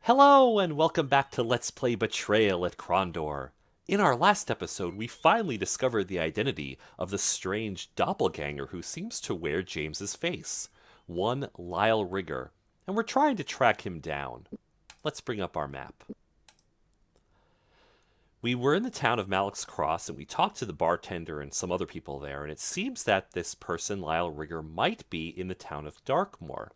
Hello, and welcome back to Let's Play Betrayal at Krondor. In our last episode, we finally discovered the identity of the strange doppelganger who seems to wear James's face, one Lysle Rigger, and we're trying to track him down. Let's bring up our map. We were in the town of Malek's Cross, and we talked to the bartender and some other people there, and it seems that this person, Lysle Rigger, might be in the town of Darkmoor.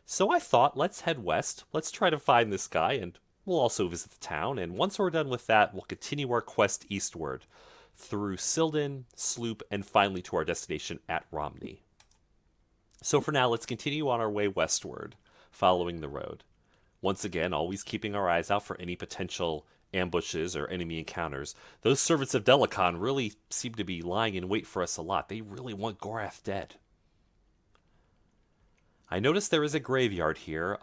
So I thought, let's head west, let's try to find this guy, and we'll also visit the town, and once we're done with that, we'll continue our quest eastward, through Silden, Sloop, and finally to our destination at Romney. So for now, let's continue on our way westward, following the road. Once again, always keeping our eyes out for any potential ambushes or enemy encounters. Those servants of Delicon really seem to be lying in wait for us a lot. They really want Gorath dead. I noticed there is a graveyard here.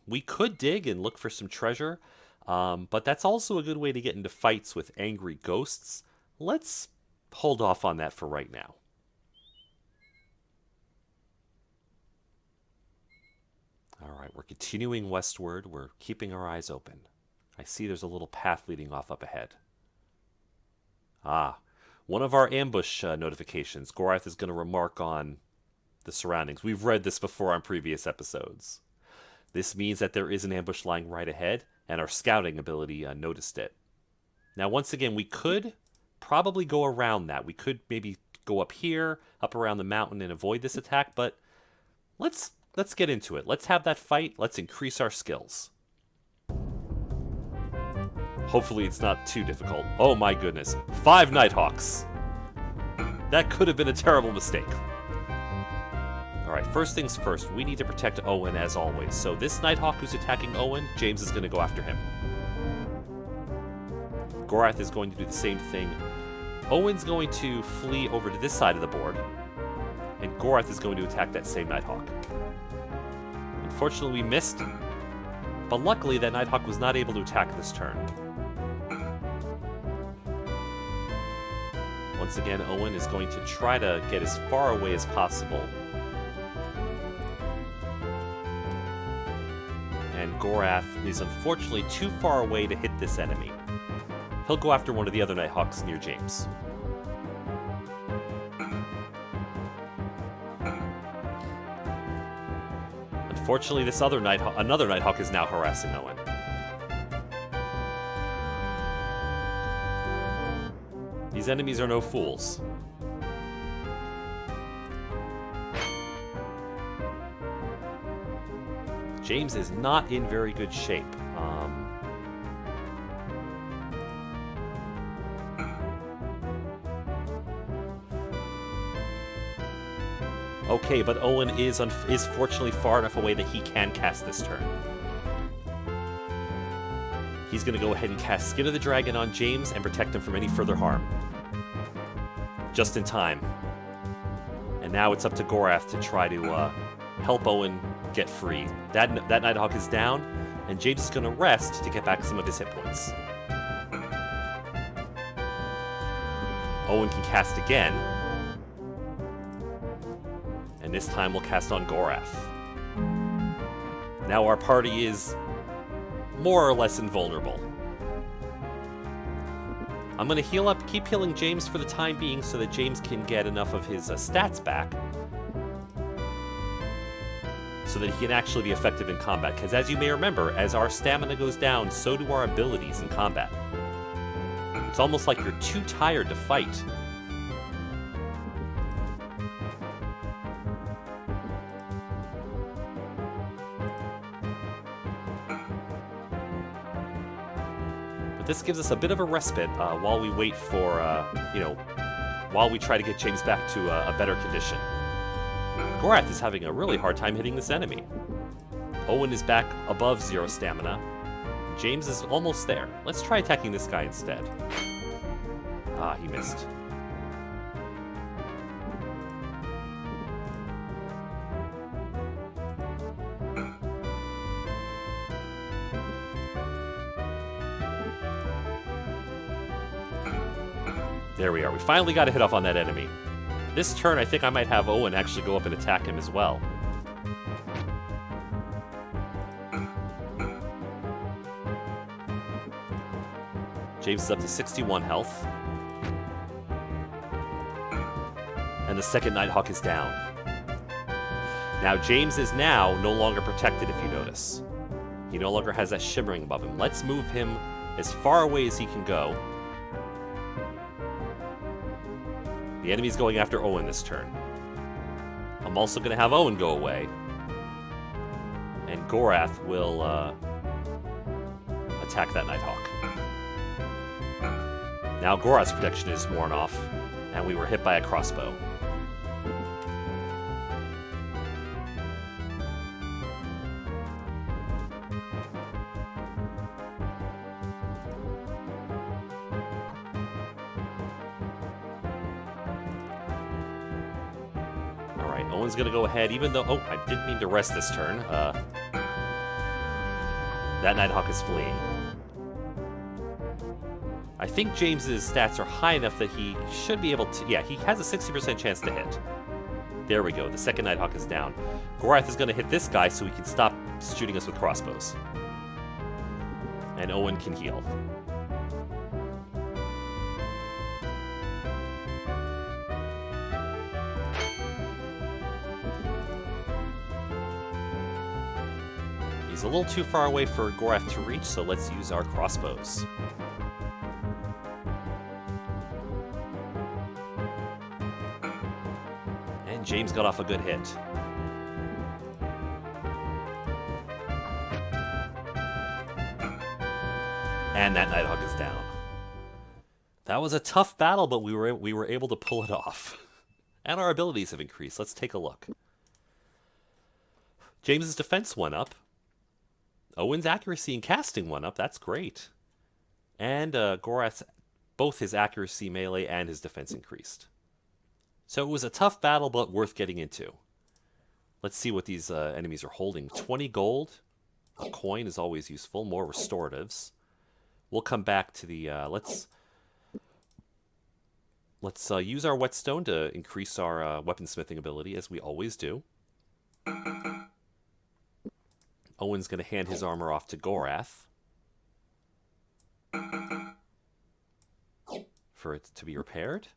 We could dig and look for some treasure, but that's also a good way to get into fights with angry ghosts. Let's hold off on that for right now. Alright, we're continuing westward. We're keeping our eyes open. I see there's a little path leading off up ahead. Ah, one of our ambush notifications. Gorath is going to remark on the surroundings. We've read this before on previous episodes. This means that there is an ambush lying right ahead, and our scouting ability noticed it. Now, once again, we could probably go around that. We could maybe go up here, up around the mountain, and avoid this attack, but let's get into it. Let's have that fight. Let's increase our skills. Hopefully it's not too difficult. Oh my goodness. 5 Nighthawks. That could have been a terrible mistake. Alright, first things first, we need to protect Owen as always. So this Nighthawk who's attacking Owen, James is going to go after him. Gorath is going to do the same thing. Owen's going to flee over to this side of the board, and Gorath is going to attack that same Nighthawk. Unfortunately, we missed, but luckily that Nighthawk was not able to attack this turn. Once again, Owen is going to try to get as far away as possible. And Gorath is unfortunately too far away to hit this enemy. He'll go after one of the other Nighthawks near James. Unfortunately, this other another Nighthawk is now harassing Owen. These enemies are no fools. James is not in very good shape. Okay, but Owen is fortunately far enough away that he can cast this turn. He's going to go ahead and cast Skin of the Dragon on James and protect him from any further harm. Just in time. And now it's up to Gorath to try to help Owen get free. That Nighthawk is down, and James is going to rest to get back some of his hit points. Owen can cast again. And this time we'll cast on Gorath. Now our party is more or less invulnerable. I'm going to heal up, keep healing James for the time being so that James can get enough of his stats back so that he can actually be effective in combat. Because as you may remember, as our stamina goes down, so do our abilities in combat. It's almost like you're too tired to fight. This gives us a bit of a respite while we wait for, while we try to get James back to a better condition. Gorath is having a really hard time hitting this enemy. Owen is back above 0 stamina. James is almost there. Let's try attacking this guy instead. Ah, he missed. There we are. We finally got a hit off on that enemy. This turn, I think I might have Owen actually go up and attack him as well. James is up to 61 health. And the second Nighthawk is down. Now, James is now no longer protected, if you notice. He no longer has that shimmering above him. Let's move him as far away as he can go. The enemy's going after Owen this turn. I'm also going to have Owen go away. And Gorath will attack that Nighthawk. Now Gorath's protection is worn off, and we were hit by a crossbow. Alright, Owen's going to go ahead, even though... Oh, I didn't mean to rest this turn. That Nighthawk is fleeing. I think James's stats are high enough that he should be able to... Yeah, he has a 60% chance to hit. There we go. The second Nighthawk is down. Gorath is going to hit this guy so he can stop shooting us with crossbows. And Owen can heal. He's a little too far away for Gorath to reach, so let's use our crossbows. And James got off a good hit. And that Nighthawk is down. That was a tough battle, but we were able to pull it off. And our abilities have increased. Let's take a look. James's defense went up. Owen's accuracy in casting went up. That's great. And Gorath's, both his accuracy, melee, and his defense increased. So it was a tough battle, but worth getting into. Let's see what these enemies are holding. 20 gold. A coin is always useful. More restoratives. We'll come back to the... Let's use our whetstone to increase our weaponsmithing ability, as we always do. Owen's going to hand his armor off to Gorath for it to be repaired.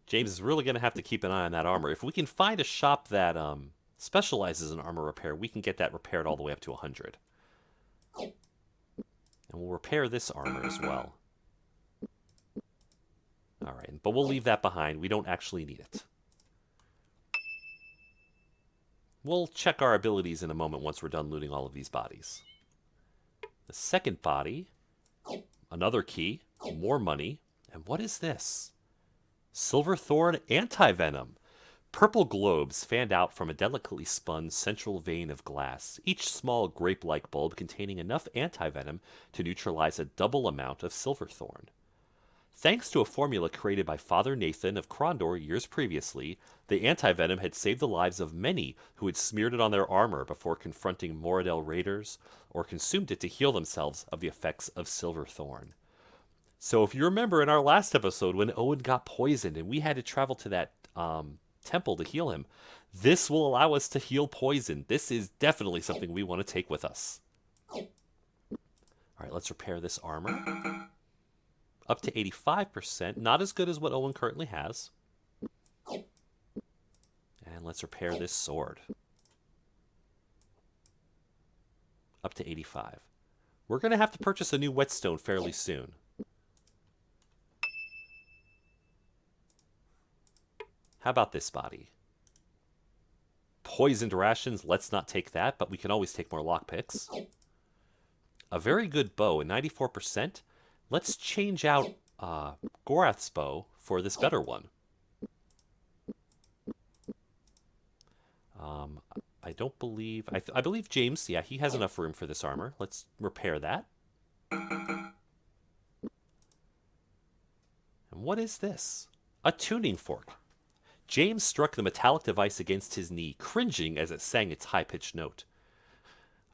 James is really going to have to keep an eye on that armor. If we can find a shop that specializes in armor repair, we can get that repaired all the way up to 100. And we'll repair this armor as well. Alright, but we'll leave that behind. We don't actually need it. We'll check our abilities in a moment once we're done looting all of these bodies. The second body, another key, more money, and what is this? Silver Thorn Anti-Venom. Purple globes fanned out from a delicately spun central vein of glass, each small grape-like bulb containing enough anti-venom to neutralize a double amount of silver thorn. Thanks to a formula created by Father Nathan of Krondor years previously, the anti-venom had saved the lives of many who had smeared it on their armor before confronting Moradel raiders, or consumed it to heal themselves of the effects of silver thorn. So if you remember in our last episode when Owen got poisoned and we had to travel to that temple to heal him, this will allow us to heal poison. This is definitely something we want to take with us. Alright, let's repair this armor. Up to 85%. Not as good as what Owen currently has. And let's repair this sword. Up to 85. We're going to have to purchase a new whetstone fairly soon. How about this body? Poisoned rations, let's not take that, but we can always take more lockpicks. A very good bow, at 94%. Let's change out Gorath's bow for this better one. I don't believe... I believe James, yeah, he has enough room for this armor. Let's repair that. And what is this? A tuning fork. James struck the metallic device against his knee, cringing as it sang its high-pitched note.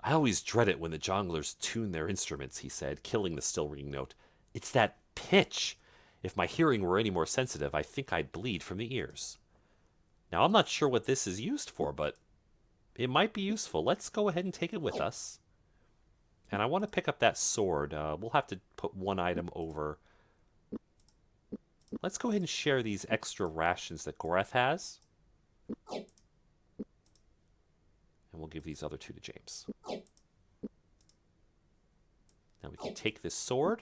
I always dread it when the jonglers tune their instruments, he said, killing the still-ringing note. It's that pitch. If my hearing were any more sensitive, I think I'd bleed from the ears. Now, I'm not sure what this is used for, but it might be useful. Let's go ahead and take it with us. And I want to pick up that sword. We'll have to put one item over. Let's go ahead and share these extra rations that Gorath has. And we'll give these other two to James. Now we can take this sword.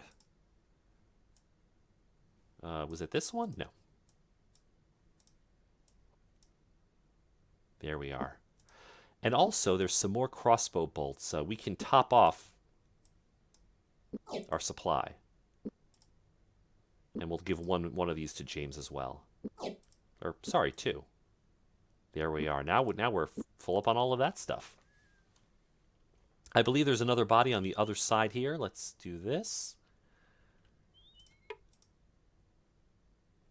Was it this one? No. There we are. And also, there's some more crossbow bolts. We can top off our supply. And we'll give one of these to James as well. Or, sorry, two. There we are. Now we're full up on all of that stuff. I believe there's another body on the other side here. Let's do this.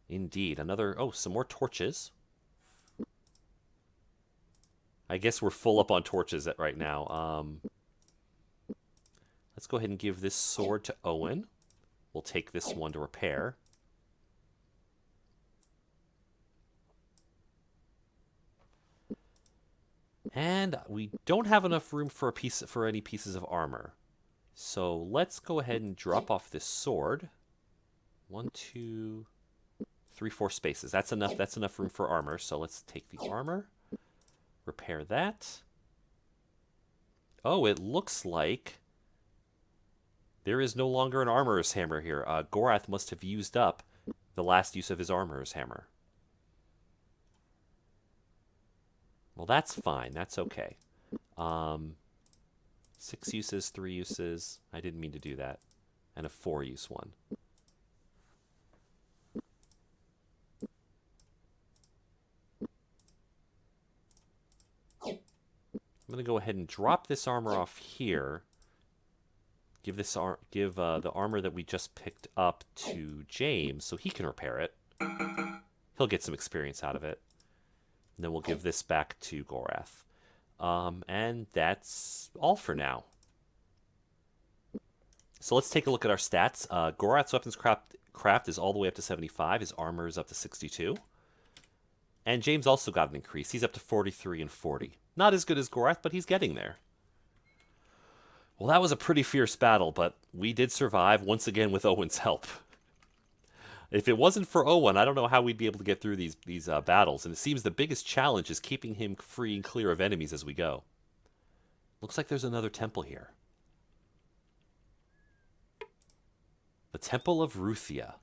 Indeed. Another... Oh, some more torches. I guess we're full up on torches right now. Let's go ahead and give this sword to Owen. We'll take this one to repair. And we don't have enough room for any pieces of armor. So let's go ahead and drop off this sword. 1, 2, 3, 4 spaces. That's enough. That's enough room for armor. So let's take the armor, repair that. Oh, it looks like there is no longer an armorer's hammer here. Gorath must have used up the last use of his armorer's hammer. Well, that's fine. That's okay. 6 uses, 3 uses. I didn't mean to do that. And a 4-use one. I'm going to go ahead and drop this armor off here. Give the armor that we just picked up to James so he can repair it. He'll get some experience out of it. And then we'll give this back to Gorath. And that's all for now. So let's take a look at our stats. Gorath's weapons craft is all the way up to 75. His armor is up to 62. And James also got an increase. He's up to 43 and 40. Not as good as Gorath, but he's getting there. Well, that was a pretty fierce battle, but we did survive, once again with Owen's help. If it wasn't for Owen, I don't know how we'd be able to get through these battles, and it seems the biggest challenge is keeping him free and clear of enemies as we go. Looks like there's another temple here. The Temple of Ruthia.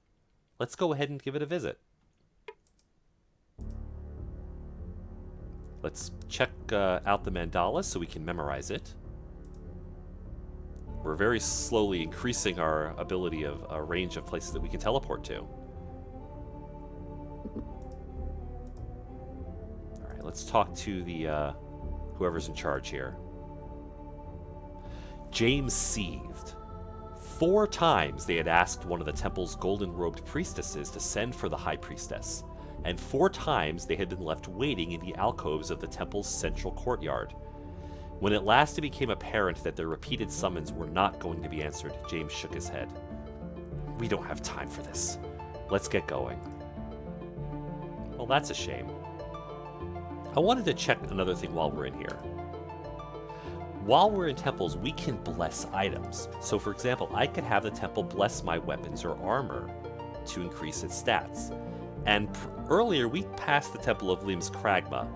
Let's go ahead and give it a visit. Let's check out the mandala so we can memorize it. We're very slowly increasing our ability of a range of places that we can teleport to. Alright, let's talk to the whoever's in charge here. James seethed. 4 times they had asked one of the temple's golden-robed priestesses to send for the high priestess, and 4 times they had been left waiting in the alcoves of the temple's central courtyard. When at last it became apparent that their repeated summons were not going to be answered, James shook his head. We don't have time for this. Let's get going. Well, that's a shame. I wanted to check another thing while we're in here. While we're in temples, we can bless items. So, for example, I could have the temple bless my weapons or armor to increase its stats. And earlier, we passed the Temple of Lim's Kragma.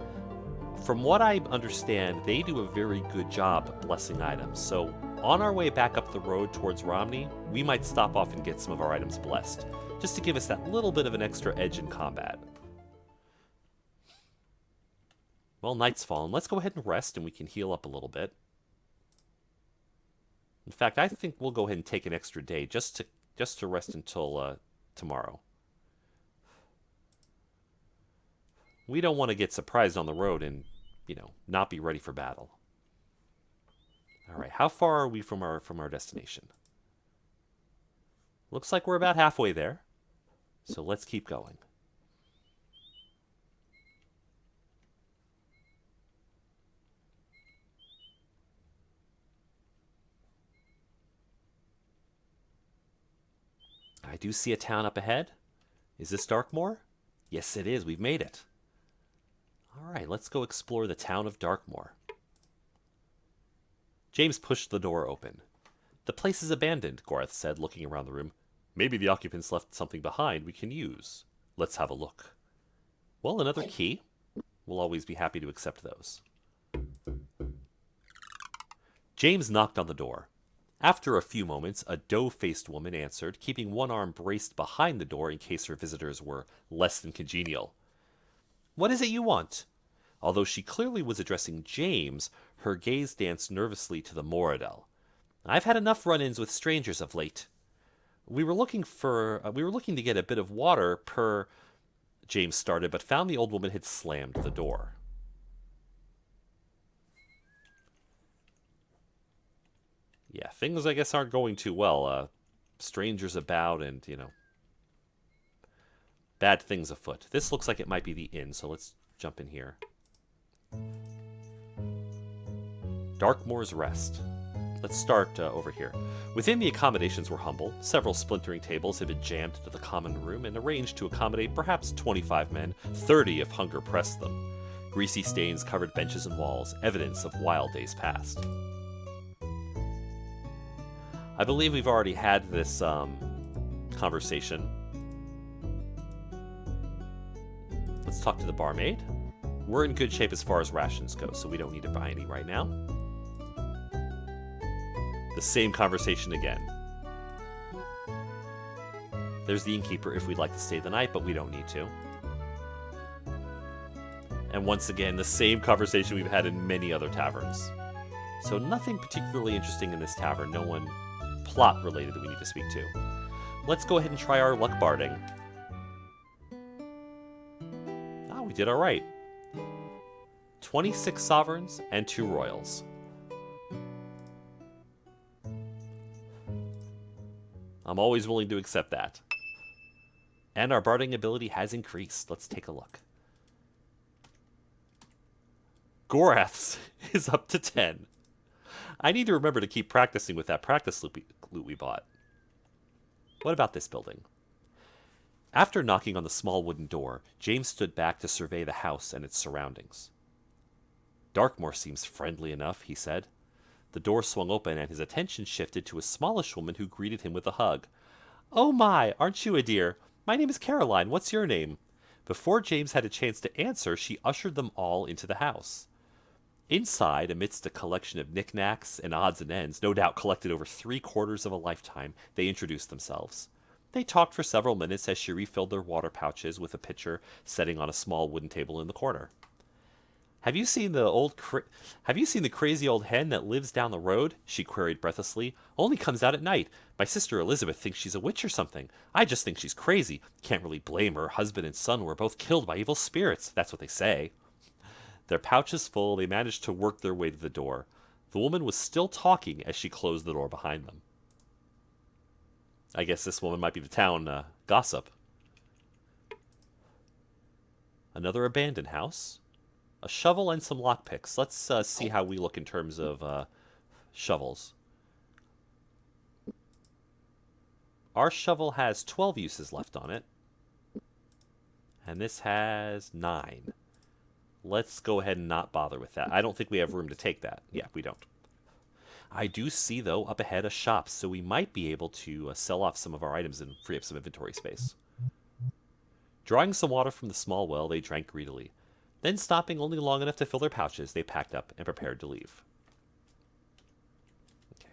From what I understand, they do a very good job blessing items. So, on our way back up the road towards Romney, we might stop off and get some of our items blessed, just to give us that little bit of an extra edge in combat. Well, night's fallen. Let's go ahead and rest, and we can heal up a little bit. In fact, I think we'll go ahead and take an extra day just to rest until tomorrow. We don't want to get surprised on the road and, not be ready for battle. All right, how far are we from our destination? Looks like we're about halfway there. So let's keep going. I do see a town up ahead. Is this Darkmoor? Yes, it is. We've made it. All right, let's go explore the town of Darkmoor. James pushed the door open. The place is abandoned, Gorath said, looking around the room. Maybe the occupants left something behind we can use. Let's have a look. Well, another key. We'll always be happy to accept those. James knocked on the door. After a few moments, a doe-faced woman answered, keeping one arm braced behind the door in case her visitors were less than congenial. What is it you want? Although she clearly was addressing James, her gaze danced nervously to the Moradel. I've had enough run-ins with strangers of late. We were looking to get a bit of water per... James started, but found the old woman had slammed the door. Yeah, things, I guess, aren't going too well. Strangers about and, bad things afoot. This looks like it might be the inn, so let's jump in here. Darkmoor's Rest. Let's start over here. Within, the accommodations were humble. Several splintering tables had been jammed into the common room and arranged to accommodate perhaps 25 men, 30 if hunger pressed them. Greasy stains covered benches and walls, evidence of wild days past. I believe we've already had this conversation. Let's talk to the barmaid. We're in good shape as far as rations go, so we don't need to buy any right now. The same conversation again. There's the innkeeper if we'd like to stay the night, but we don't need to. And once again, the same conversation we've had in many other taverns. So nothing particularly interesting in this tavern. No one plot related that we need to speak to. Let's go ahead and try our luck barding. Ah, we did all right. 26 sovereigns and 2 royals. I'm always willing to accept that. And our barding ability has increased. Let's take a look. Gorath's is up to 10. I need to remember to keep practicing with that practice loot we bought. What about this building? After knocking on the small wooden door, James stood back to survey the house and its surroundings. Darkmoor seems friendly enough, he said. The door swung open and his attention shifted to a smallish woman who greeted him with a hug. Oh my, aren't you a dear? My name is Caroline. What's your name? Before James had a chance to answer, she ushered them all into the house. Inside, amidst a collection of knickknacks and odds and ends, no doubt collected over 3/4 of a lifetime, they introduced themselves. They talked for several minutes as she refilled their water pouches with a pitcher setting on a small wooden table in the corner. Have you seen the crazy old hen that lives down the road? She queried breathlessly. Only comes out at night. My sister Elizabeth thinks she's a witch or something. I just think she's crazy. Can't really blame her. Husband and son were both killed by evil spirits. That's what they say. Their pouches full, they managed to work their way to the door. The woman was still talking as she closed the door behind them. I guess this woman might be the town gossip. Another abandoned house. A shovel and some lockpicks. Let's see how we look in terms of shovels. Our shovel has 12 uses left on it. And this has 9. Let's go ahead and not bother with that. I don't think we have room to take that. Yeah, we don't. I do see, though, up ahead a shop, so we might be able to sell off some of our items and free up some inventory space. Drawing some water from the small well, they drank greedily. Then, stopping only long enough to fill their pouches, they packed up and prepared to leave. Okay.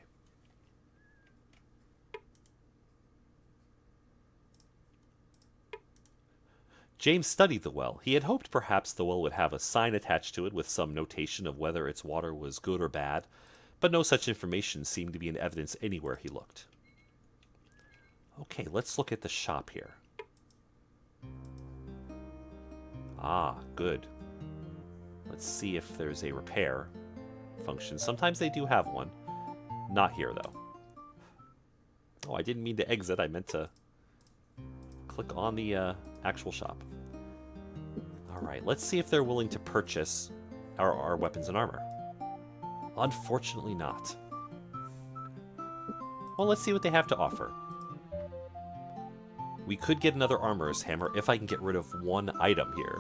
James studied the well. He had hoped perhaps the well would have a sign attached to it with some notation of whether its water was good or bad, but no such information seemed to be in evidence anywhere he looked. Okay, let's look at the shop here. Ah, good. Let's see if there's a repair function. Sometimes they do have one. Not here, though. Oh, I didn't mean to exit. I meant to click on the actual shop. Alright, let's see if they're willing to purchase our weapons and armor. Unfortunately not. Well, let's see what they have to offer. We could get another armorer's hammer if I can get rid of one item here.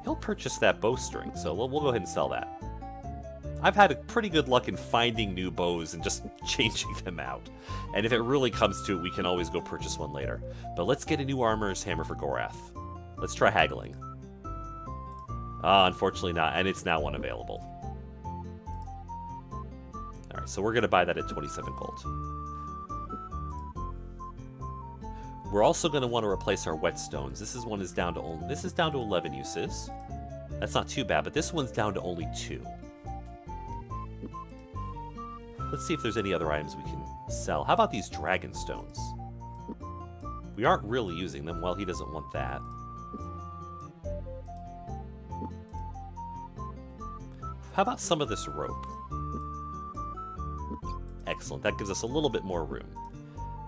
He'll purchase that bowstring, so we'll go ahead and sell that. I've had a pretty good luck in finding new bows and just changing them out. And if it really comes to it, we can always go purchase one later. But let's get a new armorer's hammer for Gorath. Let's try haggling. Unfortunately not, and it's now unavailable. Alright, so we're going to buy that at 27 gold. We're also going to want to replace our whetstones. This is down to 11 uses. That's not too bad, but this one's down to only 2. Let's see if there's any other items we can sell. How about these dragon stones? We aren't really using them. Well, he doesn't want that. How about some of this rope? Excellent. That gives us a little bit more room.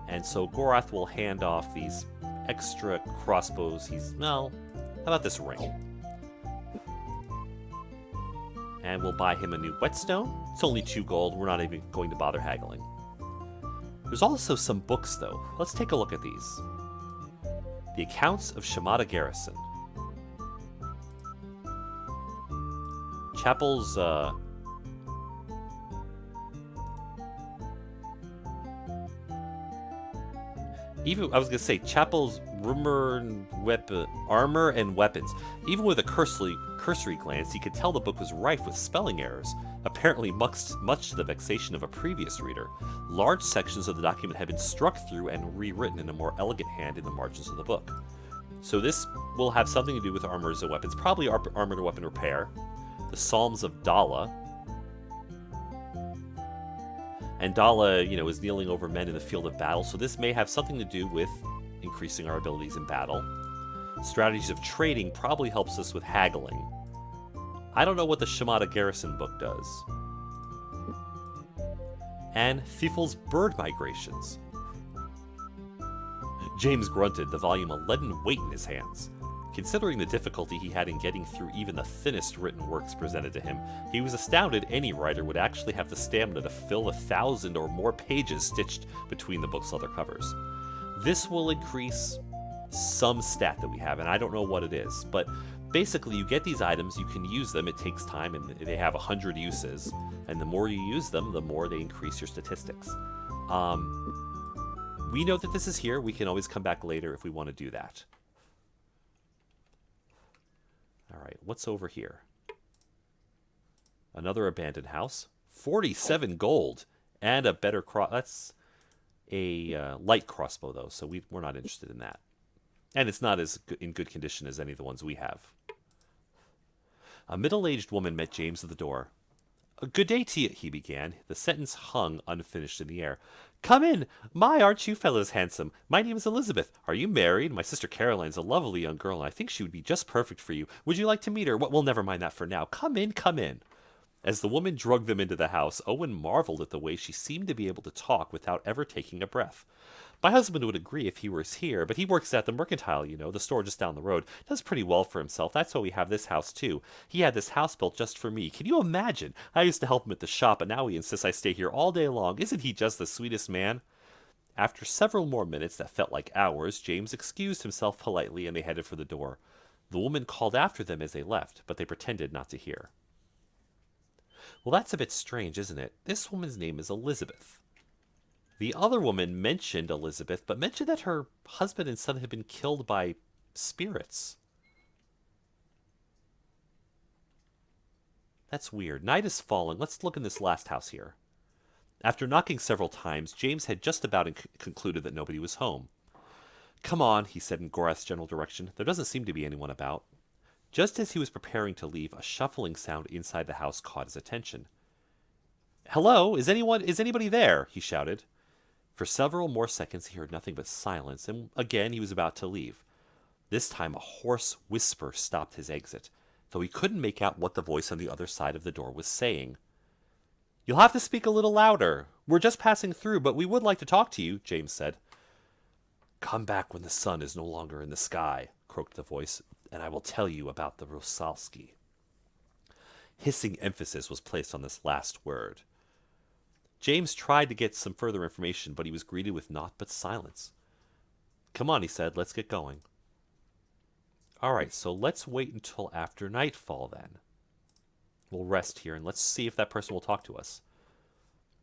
And so Gorath will hand off these extra crossbows. How about this ring? And we'll buy him a new whetstone. It's only 2 gold. We're not even going to bother haggling. There's also some books, though. Let's take a look at these. The Accounts of Shamada Garrison. Chapel's, I was going to say, Chapel's armor and weapons. Even with a cursory glance, you could tell the book was rife with spelling errors, apparently much to the vexation of a previous reader. Large sections of the document had been struck through and rewritten in a more elegant hand in the margins of the book. So this will have something to do with armors and weapons, probably armor and weapon repair. The Psalms of Dala. And Dala, is kneeling over men in the field of battle, so this may have something to do with increasing our abilities in battle. Strategies of trading probably helps us with haggling. I don't know what the Shamada Garrison book does. And Thifel's Bird Migrations. James grunted, the volume a leaden weight in his hands. Considering the difficulty he had in getting through even the thinnest written works presented to him, he was astounded any writer would actually have the stamina to fill 1,000 or more pages stitched between the book's leather covers. This will increase some stat that we have, and I don't know what it is, but basically you get these items, you can use them, it takes time, and they have 100 uses, and the more you use them, the more they increase your statistics. We know that this is here, we can always come back later if we want to do that. Alright, what's over here? Another abandoned house. 47 gold! And a better that's a light crossbow, though, so we're not interested in that. And it's not as in good condition as any of the ones we have. A middle-aged woman met James at the door. "Good day to you," he began. The sentence hung unfinished in the air. "Come in! My, aren't you fellows handsome? My name is Elizabeth. Are you married? My sister Caroline's a lovely young girl, and I think she would be just perfect for you. Would you like to meet her? Well, never mind that for now. Come in, come in." As the woman drugged them into the house, Owen marveled at the way she seemed to be able to talk without ever taking a breath. "My husband would agree if he was here, but he works at the Mercantile, the store just down the road. Does pretty well for himself. That's why we have this house, too. He had this house built just for me. Can you imagine? I used to help him at the shop, but now he insists I stay here all day long. Isn't he just the sweetest man?" After several more minutes that felt like hours, James excused himself politely, and they headed for the door. The woman called after them as they left, but they pretended not to hear. Well, that's a bit strange, isn't it? This woman's name is Elizabeth. The other woman mentioned Elizabeth, but mentioned that her husband and son had been killed by spirits. That's weird. Night is falling. Let's look in this last house here. After knocking several times, James had just about concluded that nobody was home. "Come on," he said in Gorath's general direction. "There doesn't seem to be anyone about." Just as he was preparing to leave, a shuffling sound inside the house caught his attention. "Hello? Is anybody there?" he shouted. For several more seconds he heard nothing but silence, and again he was about to leave. This time a hoarse whisper stopped his exit, though he couldn't make out what the voice on the other side of the door was saying. "You'll have to speak a little louder. We're just passing through, but we would like to talk to you," James said. "Come back when the sun is no longer in the sky," croaked the voice, "and I will tell you about the Rosalski." Hissing emphasis was placed on this last word. James tried to get some further information, but he was greeted with naught but silence. "Come on," he said, "let's get going." Alright, so let's wait until after nightfall then. We'll rest here and let's see if that person will talk to us.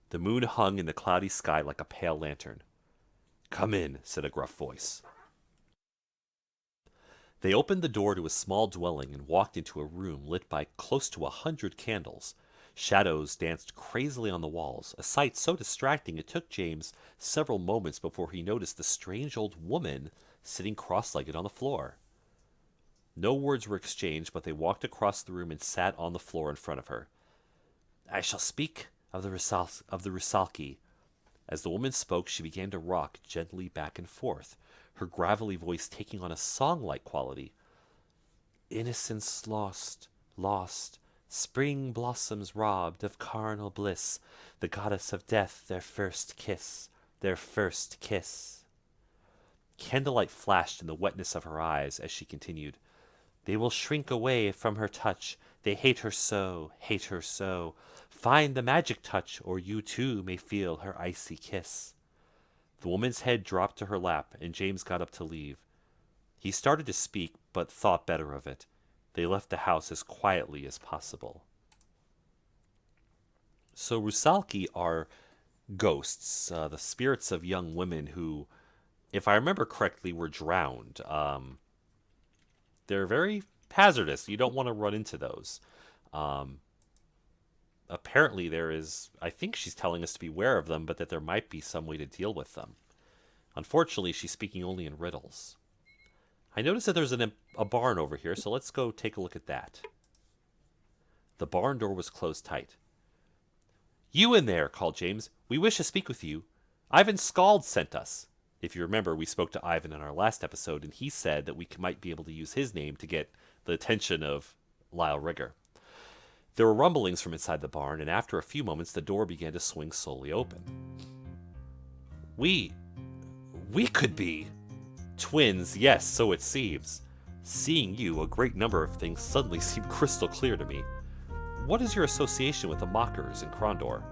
The moon hung in the cloudy sky like a pale lantern. "Come in," said a gruff voice. They opened the door to a small dwelling and walked into a room lit by close to 100 candles. Shadows danced crazily on the walls, a sight so distracting it took James several moments before he noticed the strange old woman sitting cross-legged on the floor. No words were exchanged, but they walked across the room and sat on the floor in front of her. "I shall speak of the Rusalki." As the woman spoke, she began to rock gently back and forth, her gravelly voice taking on a song-like quality. "Innocence lost, lost, spring blossoms robbed of carnal bliss, the goddess of death, their first kiss, their first kiss." Candlelight flashed in the wetness of her eyes as she continued. "They will shrink away from her touch. They hate her so, hate her so. Find the magic touch, or you too may feel her icy kiss." The woman's head dropped to her lap, and James got up to leave. He started to speak, but thought better of it. They left the house as quietly as possible. So Rusalki are ghosts, the spirits of young women who, if I remember correctly, were drowned. They're very hazardous. You don't want to run into those. Apparently there is, I think she's telling us to beware of them, but that there might be some way to deal with them. Unfortunately, she's speaking only in riddles. I noticed that there's a barn over here, so let's go take a look at that. The barn door was closed tight. "You in there," called James. "We wish to speak with you. Ivan Scald sent us." If you remember, we spoke to Ivan in our last episode, and he said that we might be able to use his name to get the attention of Lysle Rigger. There were rumblings from inside the barn, and after a few moments, the door began to swing slowly open. We could be twins, yes, so it seems. Seeing you, a great number of things suddenly seem crystal clear to me. What is your association with the Mockers in Krondor?"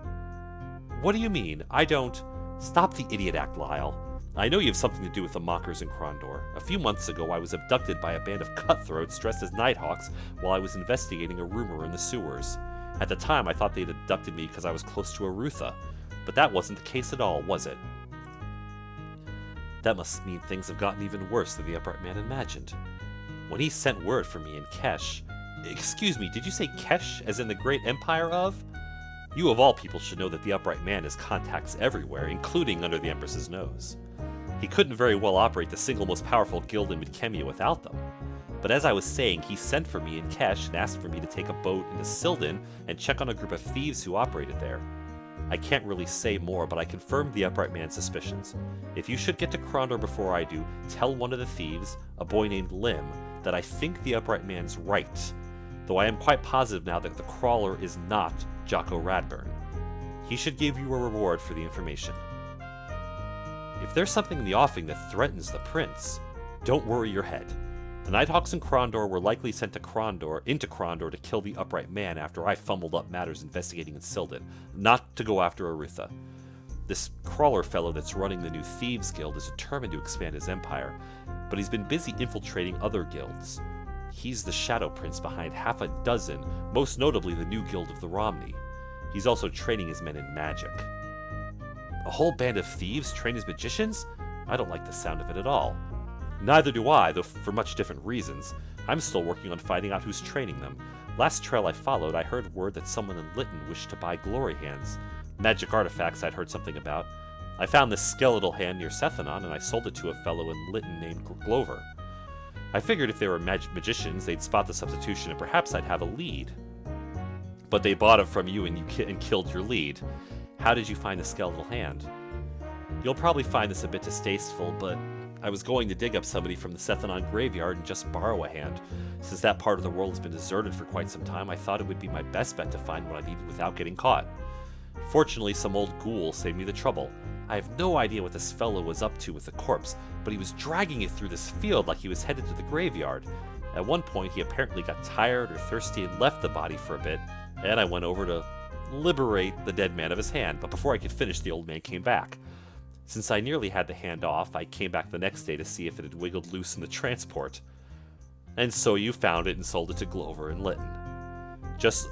"What do you mean? I don't—" "Stop the idiot act, Lysle. I know you have something to do with the Mockers in Krondor. A few months ago, I was abducted by a band of cutthroats dressed as Nighthawks while I was investigating a rumor in the sewers. At the time, I thought they'd abducted me because I was close to a Ruthia, but that wasn't the case at all, was it?" "That must mean things have gotten even worse than the Upright Man imagined. When he sent word for me in Kesh—" "Excuse me, did you say Kesh, as in the great empire of?" "You of all people should know that the Upright Man has contacts everywhere, including under the Empress's nose. He couldn't very well operate the single most powerful guild in Midkemia without them. But as I was saying, he sent for me in Kesh and asked for me to take a boat into Silden and check on a group of thieves who operated there. I can't really say more, but I confirmed the Upright Man's suspicions. If you should get to Krondor before I do, tell one of the thieves, a boy named Lim, that I think the Upright Man's right, though I am quite positive now that the crawler is not Jocko Radburn. He should give you a reward for the information. If there's something in the offing that threatens the prince, don't worry your head. The Nighthawks in Krondor were likely sent to into Krondor to kill the Upright Man after I fumbled up matters investigating in Silden, not to go after Ruthia. This crawler fellow that's running the new Thieves Guild is determined to expand his empire, but he's been busy infiltrating other guilds. He's the Shadow Prince behind half a dozen, most notably the new guild of the Romney. He's also training his men in magic. A whole band of thieves trained as magicians? I don't like the sound of it at all. Neither do I, though for much different reasons. I'm still working on finding out who's training them. Last trail I followed, I heard word that someone in Lytton wished to buy glory hands. Magic artifacts I'd heard something about. I found this skeletal hand near Sethanon, and I sold it to a fellow in Lytton named Glover. I figured if they were magicians, they'd spot the substitution and perhaps I'd have a lead. But they bought it from you and killed your lead. How did you find the skeletal hand? You'll probably find this a bit distasteful, but I was going to dig up somebody from the Sethanon graveyard and just borrow a hand. Since that part of the world has been deserted for quite some time, I thought it would be my best bet to find what I needed without getting caught. Fortunately, some old ghoul saved me the trouble. I have no idea what this fellow was up to with the corpse, but he was dragging it through this field like he was headed to the graveyard. At one point, he apparently got tired or thirsty and left the body for a bit, and I went over to liberate the dead man of his hand, but before I could finish, the old man came back. Since I nearly had the hand off, I came back the next day to see if it had wiggled loose in the transport. And so you found it and sold it to Glover and Lytton. Just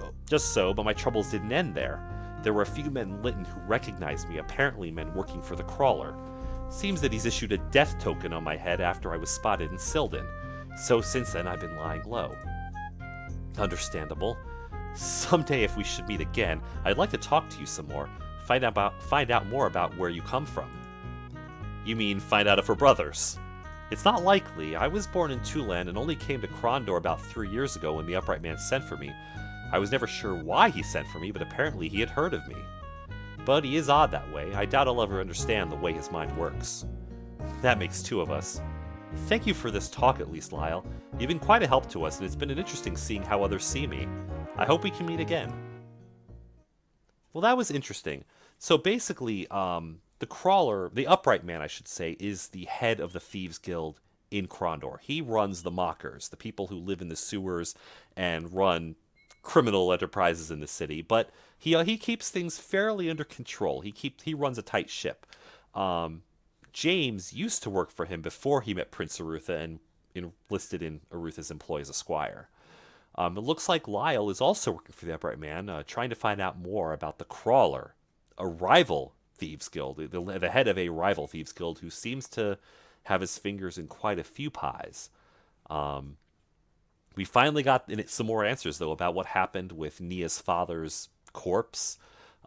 so, but my troubles didn't end there. There were a few men in Lytton who recognized me, apparently men working for the Crawler. Seems that he's issued a death token on my head after I was spotted in Sildon. So since then I've been lying low. Understandable. Someday if we should meet again, I'd like to talk to you some more. Find out more about where you come from. You mean find out if we're brothers? It's not likely. I was born in Tulan and only came to Krondor about 3 years ago when the Upright Man sent for me. I was never sure why he sent for me, but apparently he had heard of me. But he is odd that way. I doubt I'll ever understand the way his mind works. That makes two of us. Thank you for this talk at least, Lysle. You've been quite a help to us, and it's been interesting seeing how others see me. I hope we can meet again. Well, that was interesting. So basically, the Crawler, the Upright Man, I should say, is the head of the Thieves Guild in Krondor. He runs the Mockers, the people who live in the sewers and run criminal enterprises in the city. But he keeps things fairly under control. He runs a tight ship. James used to work for him before he met Prince Arutha and enlisted in Arutha's employ as a squire. It looks like Lysle is also working for the Upright Man, trying to find out more about the Crawler, a rival Thieves Guild, the head of a rival Thieves Guild who seems to have his fingers in quite a few pies. We finally got some more answers, though, about what happened with Nia's father's corpse,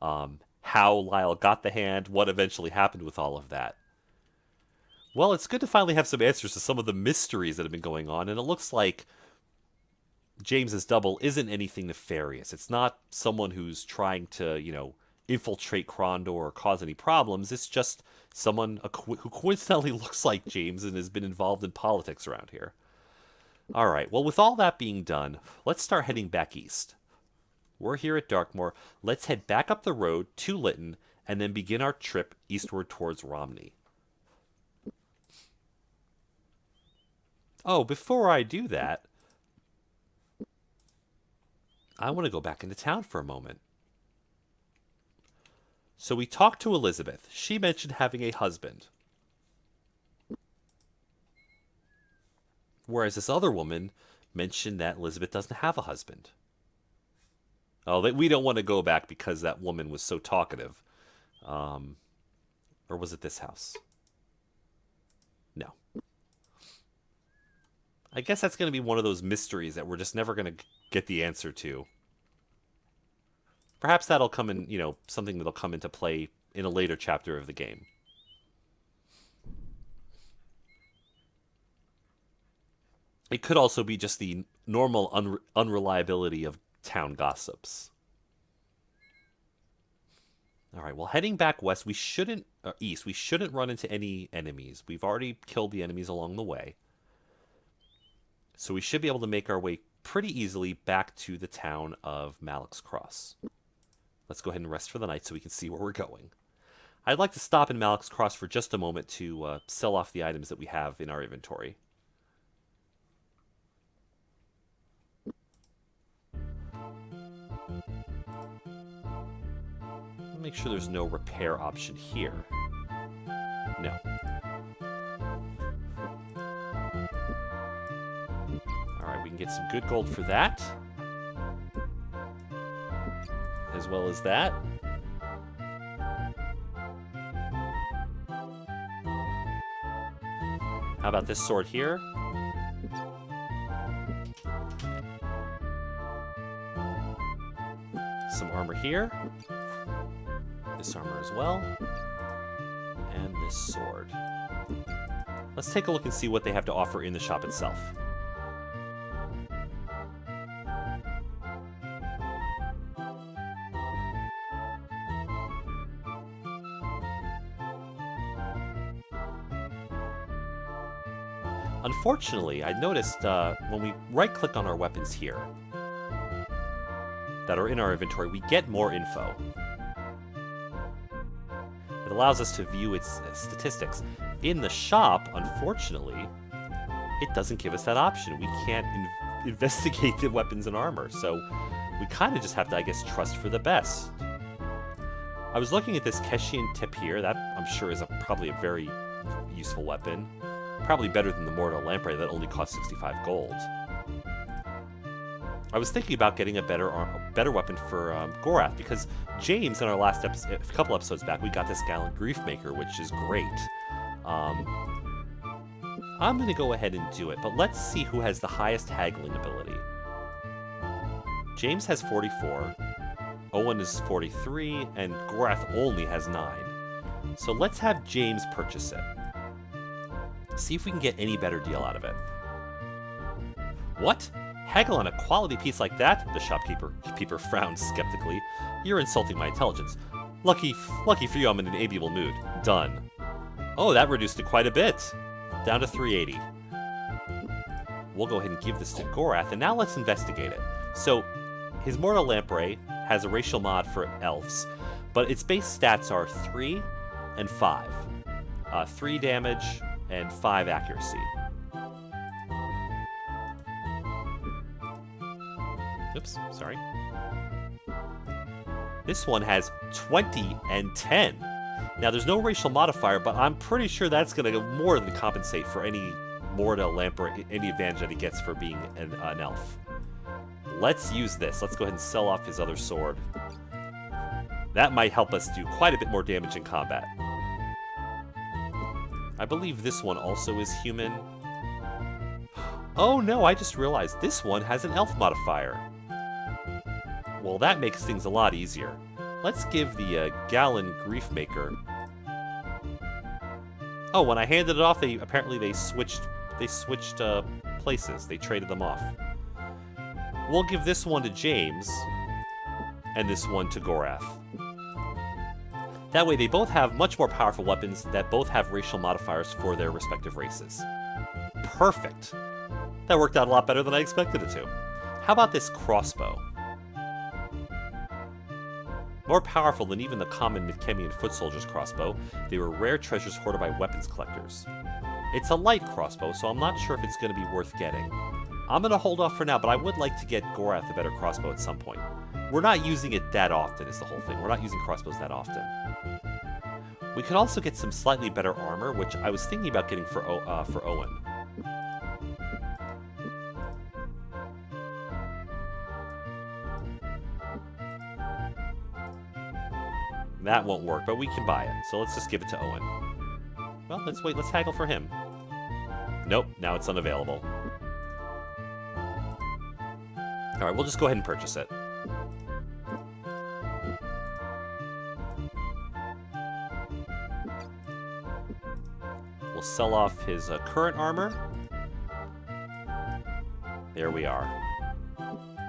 how Lysle got the hand, what eventually happened with all of that. Well, it's good to finally have some answers to some of the mysteries that have been going on, and it looks like James's double isn't anything nefarious. It's not someone who's trying to, infiltrate Krondor or cause any problems. It's just someone who coincidentally looks like James and has been involved in politics around here. All right, well, with all that being done, let's start heading back east. We're here at Darkmoor. Let's head back up the road to Lytton and then begin our trip eastward towards Romney. Oh, before I do that, I want to go back into town for a moment. So we talked to Elizabeth. She mentioned having a husband. Whereas this other woman mentioned that Elizabeth doesn't have a husband. Oh, we don't want to go back because that woman was so talkative. Or was it this house? No. I guess that's going to be one of those mysteries that we're just never going to get the answer to. Perhaps that'll come in, something that'll come into play in a later chapter of the game. It could also be just the normal unreliability of town gossips. All right, well, heading back west, east, we shouldn't run into any enemies. We've already killed the enemies along the way. So we should be able to make our way pretty easily back to the town of Malak's Cross. Let's go ahead and rest for the night so we can see where we're going. I'd like to stop in Malak's Cross for just a moment to sell off the items that we have in our inventory. Make sure there's no repair option here. No. Alright, we can get some good gold for that. As well as that. How about this sword here? Some armor here. This armor as well. And this sword. Let's take a look and see what they have to offer in the shop itself. Unfortunately, I noticed when we right-click on our weapons here that are in our inventory, we get more info. It allows us to view its statistics. In the shop, unfortunately, it doesn't give us that option. We can't investigate the weapons and armor, so we kind of just have to, I guess, trust for the best. I was looking at this Keshian tip here. That, I'm sure, is probably a very useful weapon. Probably better than the Mortal Lamprey that only costs 65 gold. I was thinking about getting a better weapon for Gorath, because James, in our last episode, a couple episodes back, we got this Gallant Griefmaker, which is great. I'm going to go ahead and do it, but let's see who has the highest haggling ability. James has 44, Owen is 43, and Gorath only has 9. So let's have James purchase it. See if we can get any better deal out of it. What? Haggle on a quality piece like that? The shopkeeper frowned skeptically. You're insulting my intelligence. Lucky for you, I'm in an amiable mood. Done. Oh, that reduced it quite a bit. Down to 380. We'll go ahead and give this to Gorath, and now let's investigate it. So, his Mortal Lamprey has a racial mod for elves, but its base stats are 3 and 5. 3 damage and 5 accuracy. Oops, sorry. This one has 20 and 10. Now, there's no racial modifier, but I'm pretty sure that's going to more than compensate for any Mortal Lamprey, any advantage that he gets for being an elf. Let's use this. Let's go ahead and sell off his other sword. That might help us do quite a bit more damage in combat. I believe this one also is human. Oh no, I just realized this one has an elf modifier. Well, that makes things a lot easier. Let's give the Gallant Griefmaker... Oh, when I handed it off, apparently they switched places. They traded them off. We'll give this one to James, and this one to Gorath. That way they both have much more powerful weapons that both have racial modifiers for their respective races. Perfect! That worked out a lot better than I expected it to. How about this crossbow? More powerful than even the common Midkemian foot soldier's crossbow, they were rare treasures hoarded by weapons collectors. It's a light crossbow, so I'm not sure if it's going to be worth getting. I'm going to hold off for now, but I would like to get Gorath a better crossbow at some point. We're not using it that often is the whole thing. We're not using crossbows that often. We could also get some slightly better armor, which I was thinking about getting for Owen. That won't work, but we can buy it. So let's just give it to Owen. Well, let's wait. Let's haggle for him. Nope, now it's unavailable. Alright, we'll just go ahead and purchase it. We'll sell off his current armor. There we are.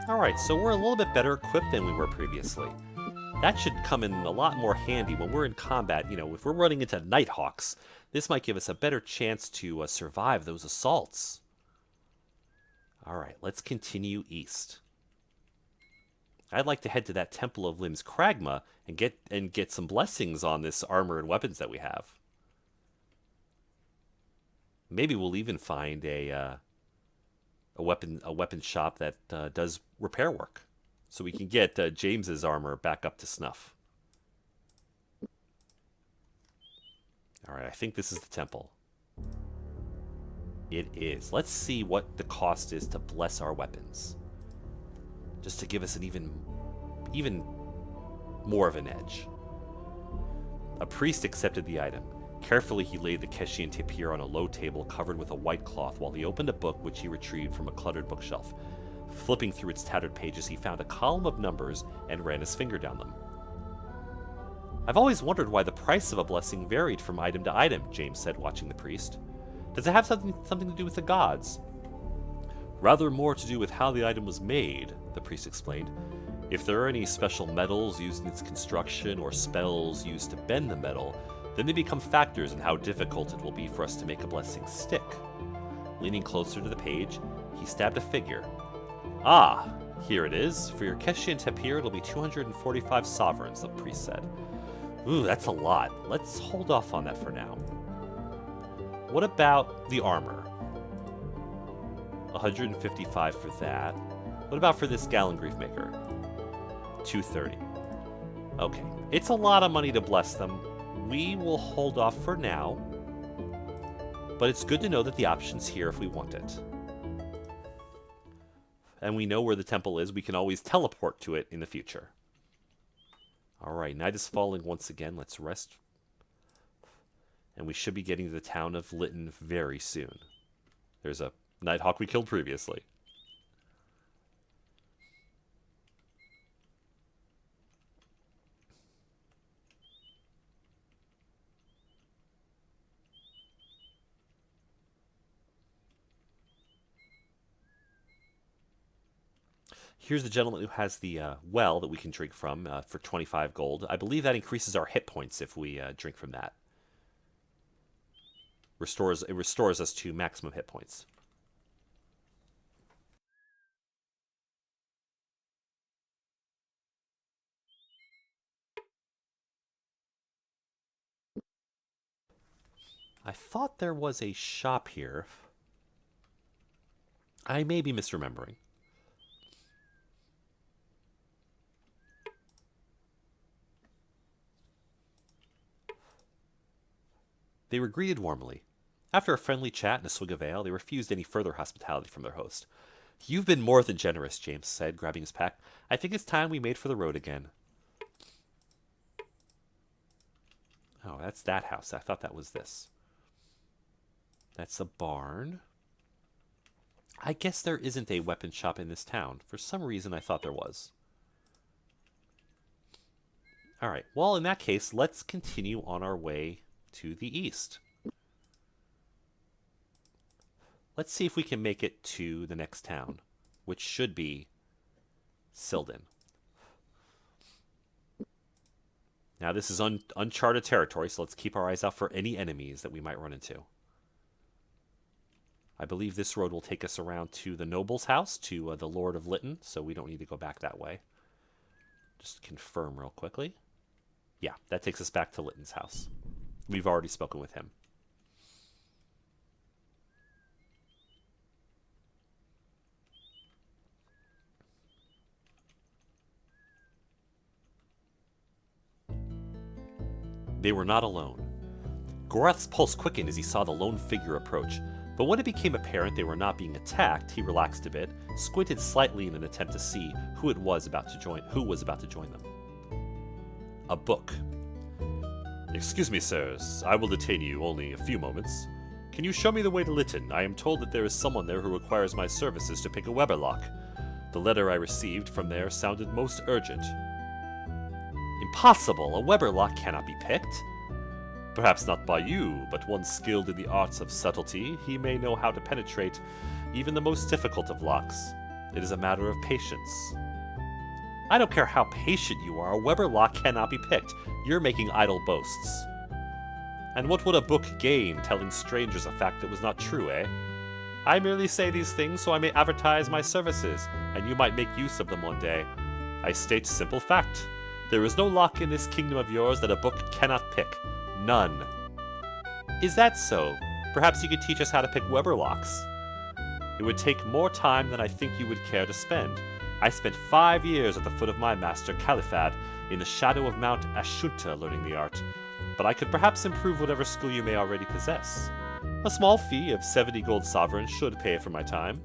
Alright, so we're a little bit better equipped than we were previously. That should come in a lot more handy when we're in combat. You know, if we're running into Nighthawks, this might give us a better chance to survive those assaults. Alright, let's continue east. I'd like to head to that Temple of Limbs Kragma and get some blessings on this armor and weapons that we have. Maybe we'll even find a weapon shop that does repair work, so we can get James's armor back up to snuff. All right, I think this is the temple. It is. Let's see what the cost is to bless our weapons, just to give us an even more of an edge. A priest accepted the item. Carefully, he laid the Keshian tapir on a low table covered with a white cloth while he opened a book which he retrieved from a cluttered bookshelf. Flipping through its tattered pages, he found a column of numbers and ran his finger down them. I've always wondered why the price of a blessing varied from item to item, James said, watching the priest. Does it have something to do with the gods? Rather more to do with how the item was made, the priest explained. If there are any special metals used in its construction or spells used to bend the metal, then they become factors in how difficult it will be for us to make a blessing stick. Leaning closer to the page, he stabbed a figure. Ah, here it is. For your Keshian tapir, it'll be 245 sovereigns, the priest said. Ooh, that's a lot. Let's hold off on that for now. What about the armor? 155 for that. What about for this Gallant Griefmaker? 230. Okay, it's a lot of money to bless them. We will hold off for now, but it's good to know that the option's here if we want it. and we know where the temple is, we can always teleport to it in the future. Alright, night is falling once again. Let's rest. And we should be getting to the town of Lytton very soon. There's a Nighthawk we killed previously. Here's the gentleman who has the well that we can drink from for 25 gold. I believe that increases our hit points if we drink from that. It restores us to maximum hit points. I thought there was a shop here. I may be misremembering. They were greeted warmly. After a friendly chat and a swig of ale, they refused any further hospitality from their host. "You've been more than generous," James said, grabbing his pack. "I think it's time we made for the road again." Oh, that's that house. I thought that was this. That's a barn. I guess there isn't a weapon shop in this town. For some reason, I thought there was. Alright, well, in that case, let's continue on our way to the east. Let's see if we can make it to the next town, which should be Sildon. Now, this is uncharted territory, so let's keep our eyes out for any enemies that we might run into. I believe this road will take us around to the noble's house, to the Lord of Lytton, so we don't need to go back that way. Just confirm real quickly. Yeah, that takes us back to Lytton's house. We've already spoken with him. They were not alone. Gorath's pulse quickened as he saw the lone figure approach, but when it became apparent they were not being attacked, he relaxed a bit, squinted slightly in an attempt to see who was about to join them. A book. "Excuse me, sirs. I will detain you only a few moments. Can you show me the way to Lytton? I am told that there is someone there who requires my services to pick a Weber lock. The letter I received from there sounded most urgent." "Impossible! A Weber lock cannot be picked." "Perhaps not by you, but one skilled in the arts of subtlety. He may know how to penetrate even the most difficult of locks. It is a matter of patience." "I don't care how patient you are, a Weber lock cannot be picked. You're making idle boasts." "And what would a book gain telling strangers a fact that was not true, eh? I merely say these things so I may advertise my services, and you might make use of them one day. I state simple fact. There is no lock in this kingdom of yours that a book cannot pick. None." "Is that so? Perhaps you could teach us how to pick Weber locks." "It would take more time than I think you would care to spend. I spent 5 years at the foot of my master Califad in the shadow of Mount Ashunta learning the art, but I could perhaps improve whatever skill you may already possess. A small fee of 70 gold sovereigns should pay for my time."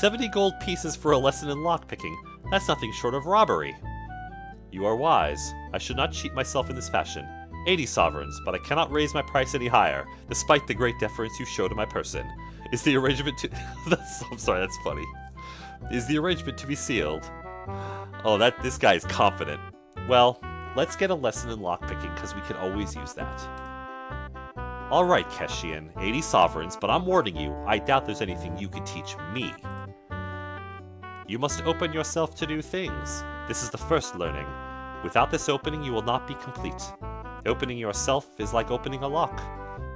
70 gold pieces for a lesson in lockpicking? That's nothing short of robbery." "You are wise. I should not cheat myself in this fashion. 80 sovereigns, but I cannot raise my price any higher, despite the great deference you show to my person. Is the arrangement to... I'm sorry, that's funny. Is the arrangement to be sealed?" Oh, this guy is confident. "Well, let's get a lesson in lockpicking, because we could always use that." "Alright, Keshian, 80 sovereigns, but I'm warning you, I doubt there's anything you can teach me." "You must open yourself to new things. This is the first learning. Without this opening, you will not be complete. Opening yourself is like opening a lock.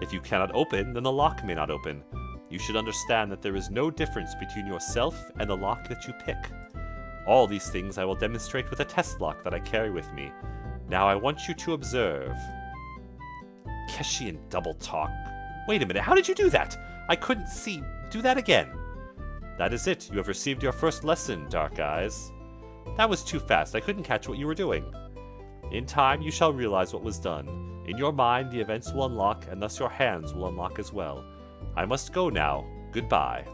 If you cannot open, then the lock may not open. You should understand that there is no difference between yourself and the lock that you pick. All these things I will demonstrate with a test lock that I carry with me. Now I want you to observe." Keshian double talk. Wait a minute, how did you do that? I couldn't see. Do that again. "That is it. You have received your first lesson, Dark Eyes." "That was too fast. I couldn't catch what you were doing." "In time, you shall realize what was done. In your mind, the events will unlock, and thus your hands will unlock as well. I must go now. Goodbye."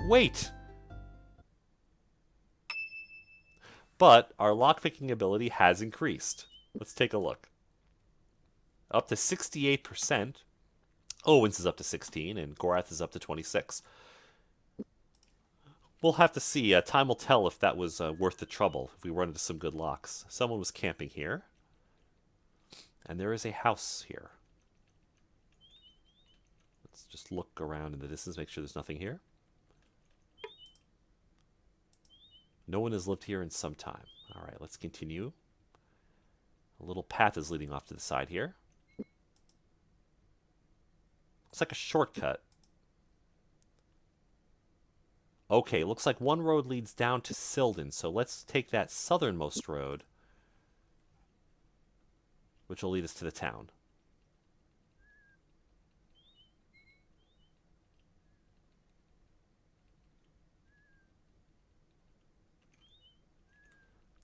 "Wait! But our lockpicking ability has increased. Let's take a look. Up to 68%. Owen's is up to 16, and Gorath is up to 26. We'll have to see. Time will tell if that was worth the trouble, if we run into some good locks. Someone was camping here. And there is a house here. Let's just look around in the distance, make sure there's nothing here. No one has lived here in some time. All right, let's continue. A little path is leading off to the side here. Looks like a shortcut. Okay, looks like one road leads down to Sildon, so let's take that southernmost road, which will lead us to the town.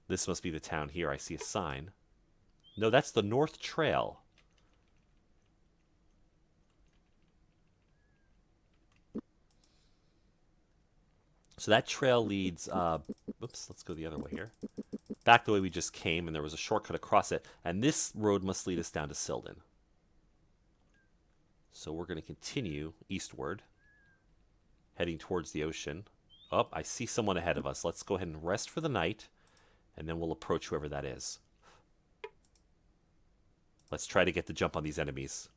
This must be the town here. I see a sign. No, that's the North Trail. So that trail leads, oops, let's go the other way here. Back the way we just came, and there was a shortcut across it. And this road must lead us down to Sildon. So we're going to continue eastward, heading towards the ocean. Oh, I see someone ahead of us. Let's go ahead and rest for the night, and then we'll approach whoever that is. Let's try to get the jump on these enemies.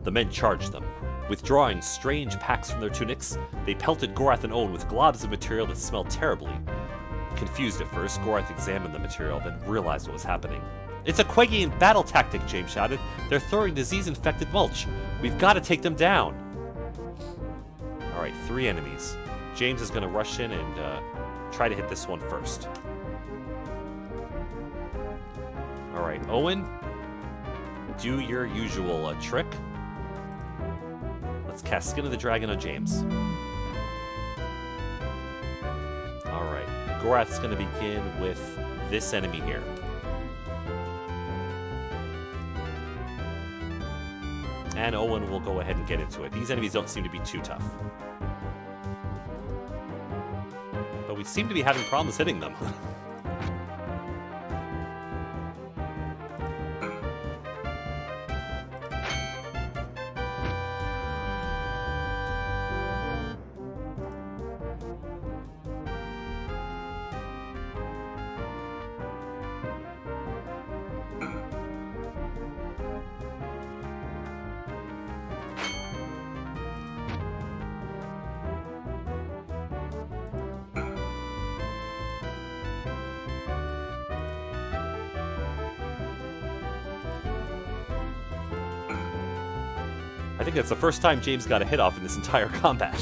The men charged them. Withdrawing strange packs from their tunics, they pelted Gorath and Owen with globs of material that smelled terribly. Confused at first, Gorath examined the material, then realized what was happening. "It's a Quagian battle tactic," James shouted. "They're throwing disease-infected mulch. We've got to take them down." Alright, 3 enemies. James is going to rush in and try to hit this one first. Alright, Owen, do your usual trick. Let's cast Skin of the Dragon on James. Alright, Gorath's going to begin with this enemy here. And Owen will go ahead and get into it. These enemies don't seem to be too tough. But we seem to be having problems hitting them. I think that's the first time James got a hit off in this entire combat.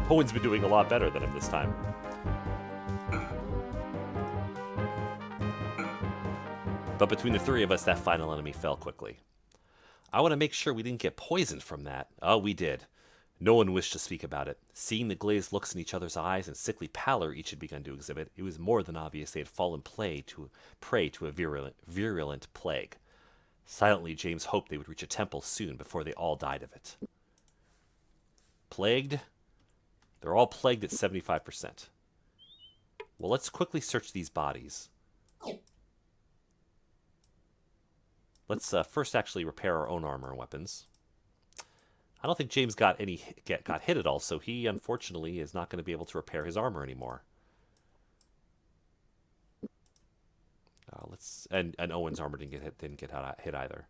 Owen's been doing a lot better than him this time. But between the 3 of us, that final enemy fell quickly. I want to make sure we didn't get poisoned from that. Oh, we did. No one wished to speak about it. Seeing the glazed looks in each other's eyes and sickly pallor each had begun to exhibit, it was more than obvious they had fallen prey to a virulent plague. Silently, James hoped they would reach a temple soon before they all died of it. Plagued? They're all plagued at 75%. Well, let's quickly search these bodies. Let's first actually repair our own armor and weapons. I don't think James got hit at all, so he unfortunately is not going to be able to repair his armor anymore. And Owen's armor didn't get hit either.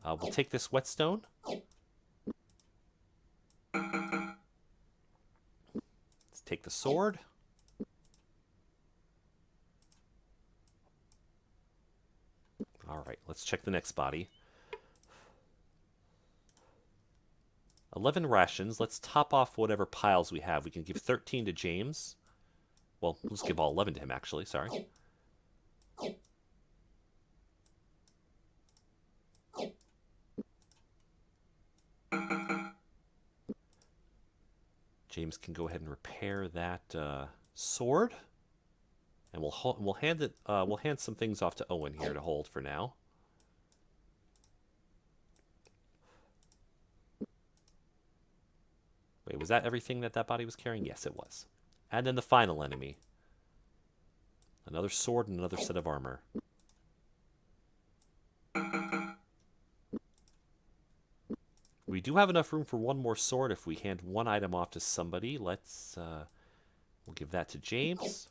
We'll take this whetstone. Let's take the sword. All right, let's check the next body. 11 rations. Let's top off whatever piles we have. We can give 13 to James. Well, let's give all 11 to him, actually. Sorry. James can go ahead and repair that sword, and we'll hand some things off to Owen here to hold for now. Wait, was that everything that body was carrying? Yes, it was. And then the final enemy. Another sword and another set of armor. We do have enough room for one more sword if we hand one item off to somebody. Let's, we'll give that to James.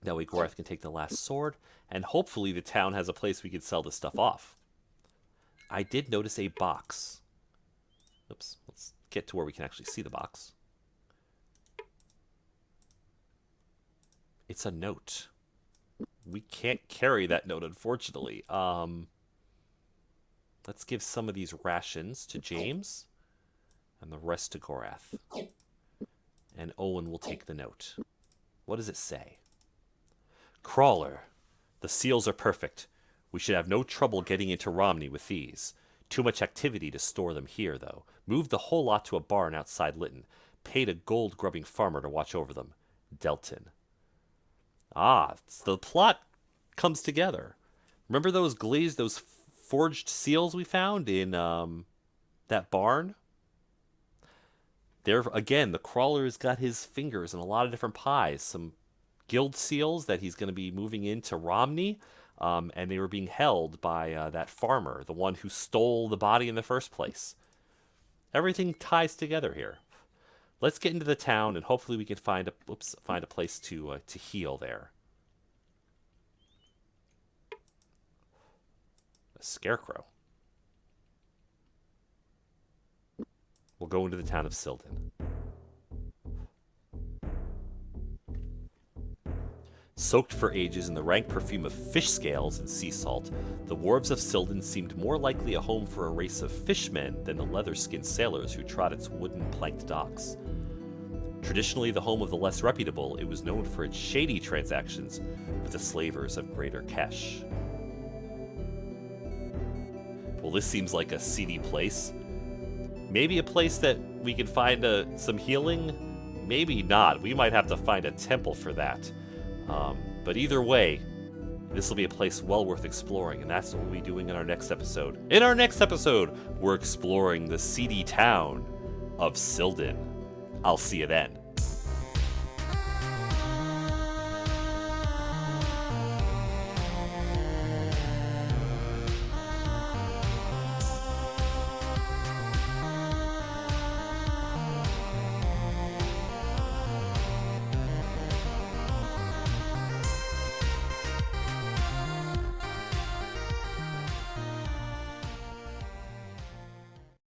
That way Gorath can take the last sword, and hopefully the town has a place we can sell this stuff off. I did notice a box. Oops, let's get to where we can actually see the box. It's a note. We can't carry that note, unfortunately. Let's give some of these rations to James, and the rest to Gorath. And Owen will take the note. What does it say? Crawler. The seals are perfect. We should have no trouble getting into Romney with these. Too much activity to store them here, though. Moved the whole lot to a barn outside Lytton. Paid a gold-grubbing farmer to watch over them. Delton. Ah, the plot comes together. Remember those those forged seals we found in that barn? There again, the Crawler's got his fingers in a lot of different pies. Some guild seals that he's going to be moving into Romney, and they were being held by that farmer, the one who stole the body in the first place. Everything ties together here. Let's get into the town, and hopefully we can find a place to heal there. A scarecrow. We'll go into the town of Silden. Soaked for ages in the rank perfume of fish scales and sea salt, the wharves of Silden seemed more likely a home for a race of fishmen than the leather-skinned sailors who trod its wooden planked docks. Traditionally the home of the less reputable, it was known for its shady transactions with the slavers of Greater Kesh. Well, this seems like a seedy place. Maybe a place that we can find some healing? Maybe not. We might have to find a temple for that. But either way, this will be a place well worth exploring, and that's what we'll be doing in our next episode. In our next episode, we're exploring the seedy town of Silden. I'll see you then.